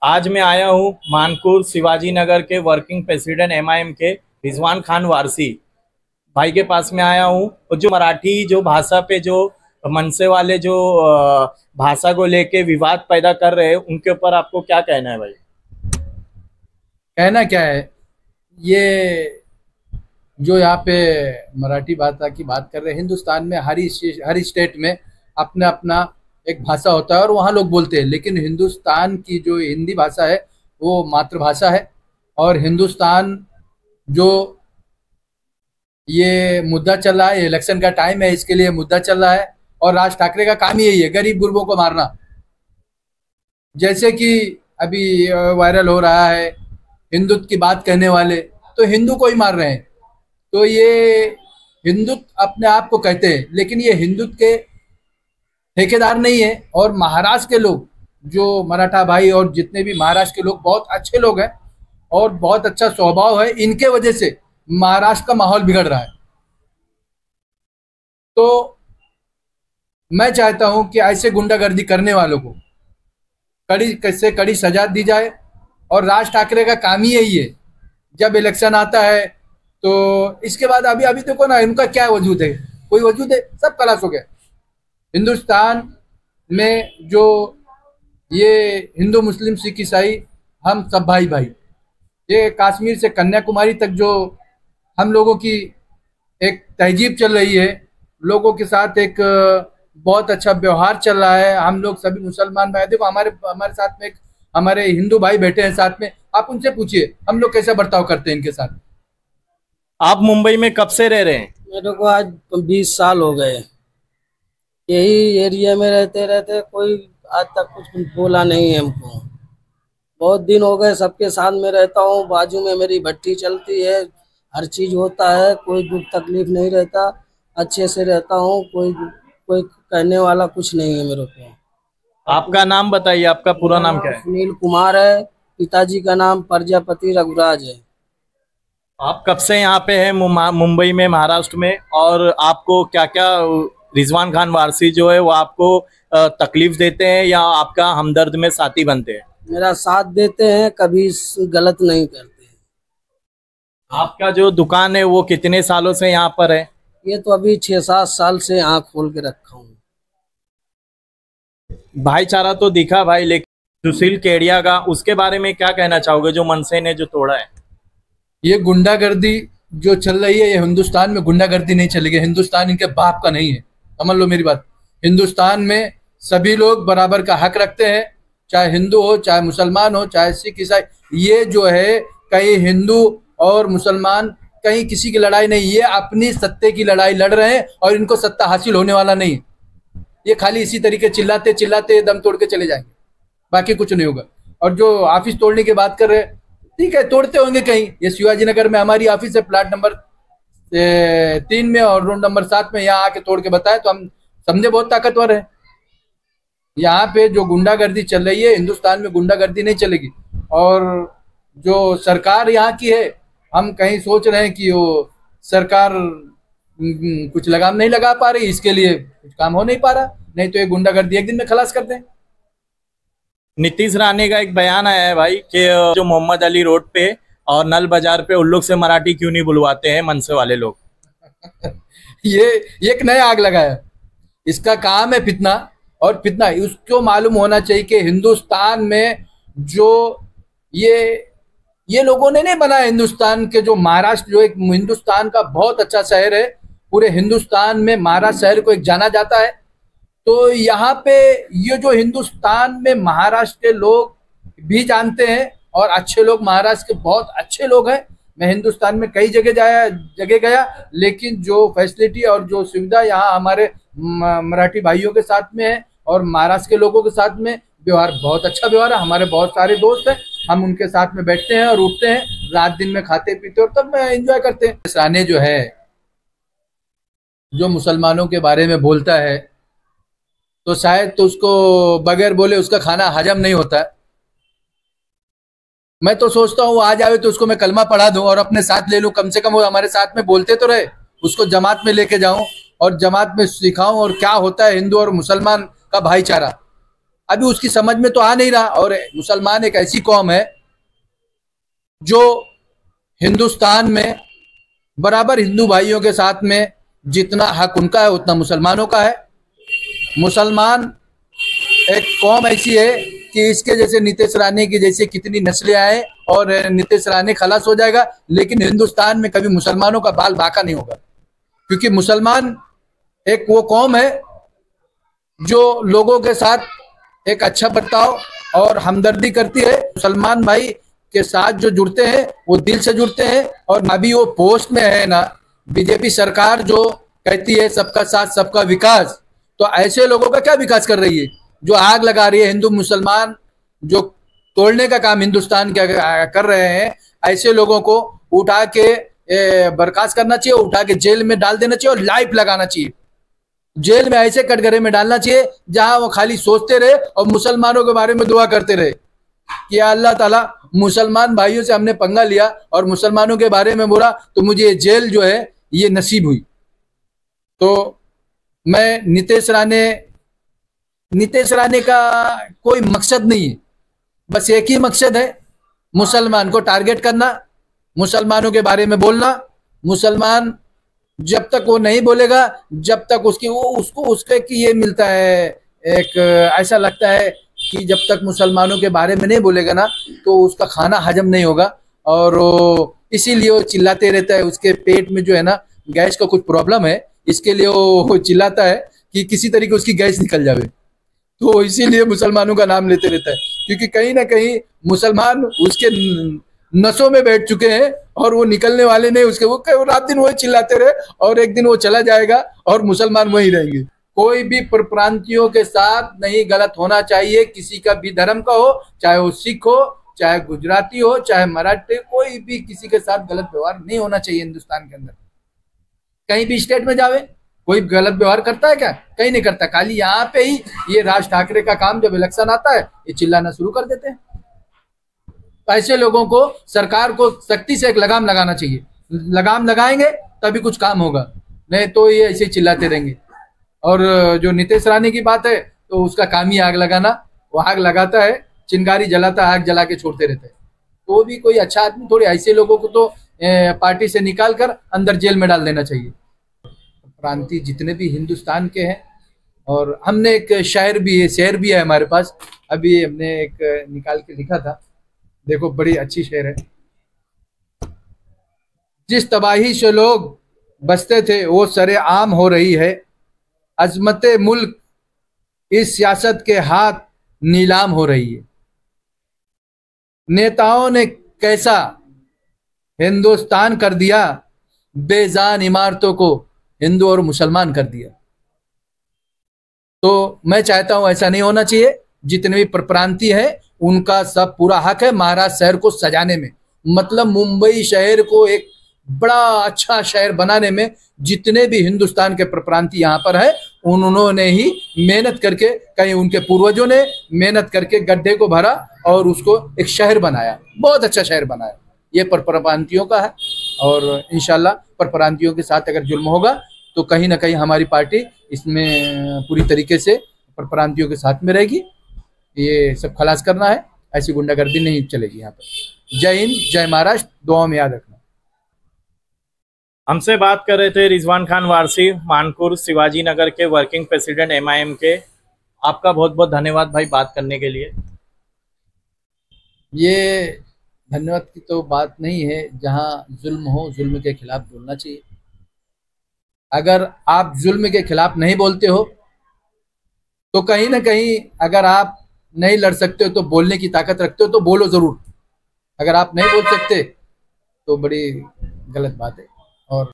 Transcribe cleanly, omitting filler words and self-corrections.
आज मैं आया हूँ मानपुर शिवाजी नगर के वर्किंग प्रेसिडेंट एमआईएम के रिजवान खान वारसी भाई के पास में आया हूँ। और जो मराठी जो भाषा पे जो मनसे वाले जो भाषा को लेके विवाद पैदा कर रहे हैं, उनके ऊपर आपको क्या कहना है भाई? कहना क्या है। ये जो यहाँ पे मराठी भाषा की बात कर रहे हैं, हिंदुस्तान में हर स्टेट में अपना अपना एक भाषा होता है और वहाँ लोग बोलते हैं, लेकिन हिंदुस्तान की जो हिंदी भाषा है वो मातृभाषा है। और हिंदुस्तान जो ये मुद्दा चल रहा है, इलेक्शन का टाइम है, इसके लिए मुद्दा चल रहा है और राज ठाकरे का काम ही यही है, गरीब गुरबों को मारना। जैसे कि अभी वायरल हो रहा है हिंदुत्व की बात कहने वाले, तो हिंदू को ही मार रहे हैं। तो ये हिंदुत्व अपने आप को कहते हैं, लेकिन ये हिंदुत्व के ठेकेदार नहीं है। और महाराष्ट्र के लोग, जो मराठा भाई और जितने भी महाराष्ट्र के लोग बहुत अच्छे लोग हैं और बहुत अच्छा स्वभाव है, इनके वजह से महाराष्ट्र का माहौल बिगड़ रहा है। तो मैं चाहता हूं कि ऐसे गुंडागर्दी करने वालों को कड़ी से कड़ी सजा दी जाए। और राज ठाकरे का काम ही यही है, जब इलेक्शन आता है तो इसके बाद अभी अभी देखो ना, इनका क्या वजूद है, कोई वजूद है, सब खलास हो गया। हिंदुस्तान में जो ये हिंदू मुस्लिम सिख ईसाई हम सब भाई भाई, ये कश्मीर से कन्याकुमारी तक जो हम लोगों की एक तहजीब चल रही है, लोगों के साथ एक बहुत अच्छा व्यवहार चल रहा है। हम लोग सभी मुसलमान भाई, देखो हमारे हमारे साथ में एक हमारे हिंदू भाई बैठे हैं साथ में, आप उनसे पूछिए हम लोग कैसा बर्ताव करते हैं इनके साथ। आप मुंबई में कब से रह रहे हैं? मेरे को आज 20 साल हो गए। यही एरिया में रहते रहते कोई आज तक कुछ बोला नहीं है हमको। बहुत दिन हो गए, सबके साथ में रहता हूँ, बाजू में मेरी भट्टी चलती है, हर चीज होता है, कोई दुख तकलीफ नहीं रहता, अच्छे से रहता हूँ। कोई कोई कहने वाला कुछ नहीं है मेरे को। आपका नाम बताइए, आपका पूरा नाम क्या है? सुनील कुमार है, पिताजी का नाम प्रजापति रघुराज है। आप कब से यहाँ पे हैं मुंबई में, महाराष्ट्र में? और आपको क्या क्या रिजवान खान वारसी जो है वो आपको तकलीफ देते हैं या आपका हमदर्द में साथी बनते हैं? मेरा साथ देते हैं, कभी गलत नहीं करते। आपका जो दुकान है वो कितने सालों से यहाँ पर है? ये तो अभी 6-7 साल से यहाँ खोल के रखा हूँ। भाईचारा तो दिखा भाई, लेकिन सुशील केडिया का उसके बारे में क्या कहना चाहोगे, जो मनसे ने जो तोड़ा है? ये गुंडागर्दी जो चल रही है, ये हिंदुस्तान में गुंडागर्दी नहीं चलेगी। हिंदुस्तान इनके बाप का नहीं है, समझ लो मेरी बात। हिंदुस्तान में सभी लोग बराबर का हक रखते हैं, चाहे हिंदू हो, चाहे मुसलमान हो, चाहे सिख ईसाई। ये जो है कहीं हिंदू और मुसलमान कहीं किसी की लड़ाई नहीं, ये अपनी सत्ते की लड़ाई लड़ रहे हैं और इनको सत्ता हासिल होने वाला नहीं। ये खाली इसी तरीके चिल्लाते चिल्लाते दम तोड़ के चले जाएंगे, बाकी कुछ नहीं होगा। और जो ऑफिस तोड़ने की बात कर रहे हैं, ठीक है, तोड़ते होंगे कहीं। ये शिवाजी नगर में हमारी ऑफिस है, प्लाट नंबर 3 में और रूम नंबर 7 में, यहाँ आके तोड़ के बताए तो हम समझे बहुत ताकतवर है। यहाँ पे जो गुंडागर्दी चल रही है, हिंदुस्तान में गुंडागर्दी नहीं चलेगी। और जो सरकार यहाँ की है, हम कहीं सोच रहे हैं कि वो सरकार कुछ लगाम नहीं लगा पा रही, इसके लिए कुछ काम हो नहीं पा रहा, नहीं तो ये गुंडागर्दी एक दिन में खलास कर दें। नीतीश राणे का एक बयान आया है भाई कि जो मोहम्मद अली रोड पे और नल बाजार पे उन लोग से मराठी क्यों नहीं बुलवाते हैं मनसे वाले लोग? ये एक नया आग लगाया, इसका काम है फितना। और फितना उसको मालूम होना चाहिए कि हिंदुस्तान में जो ये लोगों ने नहीं बनाया। हिंदुस्तान के जो महाराष्ट्र, जो एक हिंदुस्तान का बहुत अच्छा शहर है, पूरे हिंदुस्तान में महाराष्ट्र शहर को एक जाना जाता है। तो यहाँ पे ये जो हिंदुस्तान में महाराष्ट्र के लोग भी जानते हैं और अच्छे लोग महाराष्ट्र के बहुत अच्छे लोग हैं। मैं हिंदुस्तान में कई जगह गया, लेकिन जो फैसिलिटी और जो सुविधा यहाँ हमारे मराठी भाइयों के साथ में है और महाराष्ट्र के लोगों के साथ में व्यवहार, बहुत अच्छा व्यवहार है। हमारे बहुत सारे दोस्त हैं, हम उनके साथ में बैठते हैं और उठते हैं, रात दिन में खाते पीते और तब एंजॉय करते हैं। राणे जो है, जो मुसलमानों के बारे में बोलता है, तो शायद तो उसको बगैर बोले उसका खाना हजम नहीं होता है। मैं तो सोचता हूँ आ जाए तो उसको मैं कलमा पढ़ा दूं और अपने साथ ले लूं, कम से कम वो हमारे साथ में बोलते तो रहे। उसको जमात में लेके जाऊं और जमात में सिखाऊं और क्या होता है हिंदू और मुसलमान का भाईचारा। अभी उसकी समझ में तो आ नहीं रहा। और मुसलमान एक ऐसी कौम है जो हिंदुस्तान में बराबर हिंदू भाइयों के साथ में जितना हक उनका है उतना मुसलमानों का है। मुसलमान एक कौम ऐसी है कि इसके जैसे नीतीश राणे की जैसे कितनी नस्लें आए और नीतीश राणे खलास हो जाएगा, लेकिन हिंदुस्तान में कभी मुसलमानों का बाल बाका नहीं होगा। क्योंकि मुसलमान एक वो कौम है जो लोगों के साथ एक अच्छा बर्ताव और हमदर्दी करती है। मुसलमान भाई के साथ जो जुड़ते हैं वो दिल से जुड़ते हैं। और अभी वो पोस्ट में है ना, बीजेपी सरकार जो कहती है सबका साथ सबका विकास, तो ऐसे लोगों का क्या विकास कर रही है? जो आग लगा रही है, हिंदू मुसलमान जो तोड़ने का काम हिंदुस्तान क्या कर रहे हैं, ऐसे लोगों को उठा के बर्खास्त करना चाहिए, उठा के जेल में डाल देना चाहिए और लाइफ लगाना चाहिए। जेल में ऐसे कटघरे में डालना चाहिए जहां वो खाली सोचते रहे और मुसलमानों के बारे में दुआ करते रहे कि अल्लाह ताला मुसलमान भाइयों से हमने पंगा लिया और मुसलमानों के बारे में बोला तो मुझे ये जेल जो है ये नसीब हुई। तो मैं नीतीश राणे का कोई मकसद नहीं है, बस एक ही मकसद है, मुसलमान को टारगेट करना, मुसलमानों के बारे में बोलना। मुसलमान जब तक वो नहीं बोलेगा, जब तक उसके कि ये मिलता है, एक ऐसा लगता है कि जब तक मुसलमानों के बारे में नहीं बोलेगा ना तो उसका खाना हजम नहीं होगा और इसीलिए वो चिल्लाते रहता है। उसके पेट में जो है ना गैस का कुछ प्रॉब्लम है, इसके लिए वो चिल्लाता है कि किसी तरीके उसकी गैस निकल जावे, तो इसीलिए मुसलमानों का नाम लेते रहता है। क्योंकि कहीं ना कहीं मुसलमान उसके नसों में बैठ चुके हैं और वो निकलने वाले नहीं उसके। वो रात दिन वही चिल्लाते रहे और एक दिन वो चला जाएगा और मुसलमान वही रहेंगे। कोई भी परप्रांतियों के साथ नहीं गलत होना चाहिए, किसी का भी धर्म का हो, चाहे वो सिख हो, चाहे गुजराती हो, चाहे मराठी, कोई भी किसी के साथ गलत व्यवहार नहीं होना चाहिए हिंदुस्तान के अंदर। कहीं भी स्टेट में जावे कोई गलत व्यवहार करता है क्या? कहीं नहीं करता। खाली यहाँ पे ही ये राज ठाकरे का काम, जब इलेक्शन आता है ये चिल्लाना शुरू कर देते हैं। ऐसे लोगों को सरकार को सख्ती से एक लगाम लगाना चाहिए। लगाम लगाएंगे तभी कुछ काम होगा, नहीं तो ये ऐसे चिल्लाते रहेंगे। और जो नीतीश राणे की बात है तो उसका काम ही आग लगाना। वो आग लगाता है, चिंगारी जलाता है, आग जला के छोड़ते रहते हैं। तो भी कोई अच्छा आदमी थोड़ी, ऐसे लोगों को तो पार्टी से निकाल कर अंदर जेल में डाल देना चाहिए। प्रांतीय जितने भी हिंदुस्तान के हैं, और हमने एक शहर भी है हमारे पास, अभी हमने एक निकाल के लिखा था, देखो बड़ी अच्छी शहर है। जिस तबाही से लोग बसते थे वो सरेआम हो रही है, अजमते मुल्क इस सियासत के हाथ नीलाम हो रही है। नेताओं ने कैसा हिंदुस्तान कर दिया, बेजान इमारतों को हिंदू और मुसलमान कर दिया। तो मैं चाहता हूं ऐसा नहीं होना चाहिए। जितने भी परप्रांतीय है उनका सब पूरा हक है महाराष्ट्र शहर को सजाने में, मतलब मुंबई शहर को एक बड़ा अच्छा शहर बनाने में। जितने भी हिंदुस्तान के परप्रांतीय यहाँ पर है उन्होंने ही मेहनत करके, कहीं उनके पूर्वजों ने मेहनत करके गड्ढे को भरा और उसको एक शहर बनाया, बहुत अच्छा शहर बनाया। ये परप्रांतियों का है और इंशाल्लाह परप्रांतियों के साथ अगर जुल्म होगा तो कहीं ना कहीं हमारी पार्टी इसमें पूरी तरीके से परप्रांतियों के साथ में रहेगी। ये सब खलास करना है, ऐसी गुंडागर्दी नहीं चलेगी यहाँ पर। जय हिंद, जय महाराष्ट्र, दुआओं में याद रखना। हमसे बात कर रहे थे रिजवान खान वारसी, मानपुर शिवाजी नगर के वर्किंग प्रेसिडेंट MIM के। आपका बहुत बहुत धन्यवाद भाई बात करने के लिए। ये धन्यवाद की तो बात नहीं है, जहाँ जुल्म हो जुल्म के खिलाफ बोलना चाहिए। अगर आप जुल्म के खिलाफ नहीं बोलते हो तो कहीं ना कहीं, अगर आप नहीं लड़ सकते हो तो बोलने की ताकत रखते हो तो बोलो जरूर। अगर आप नहीं बोल सकते तो बड़ी गलत बात है। और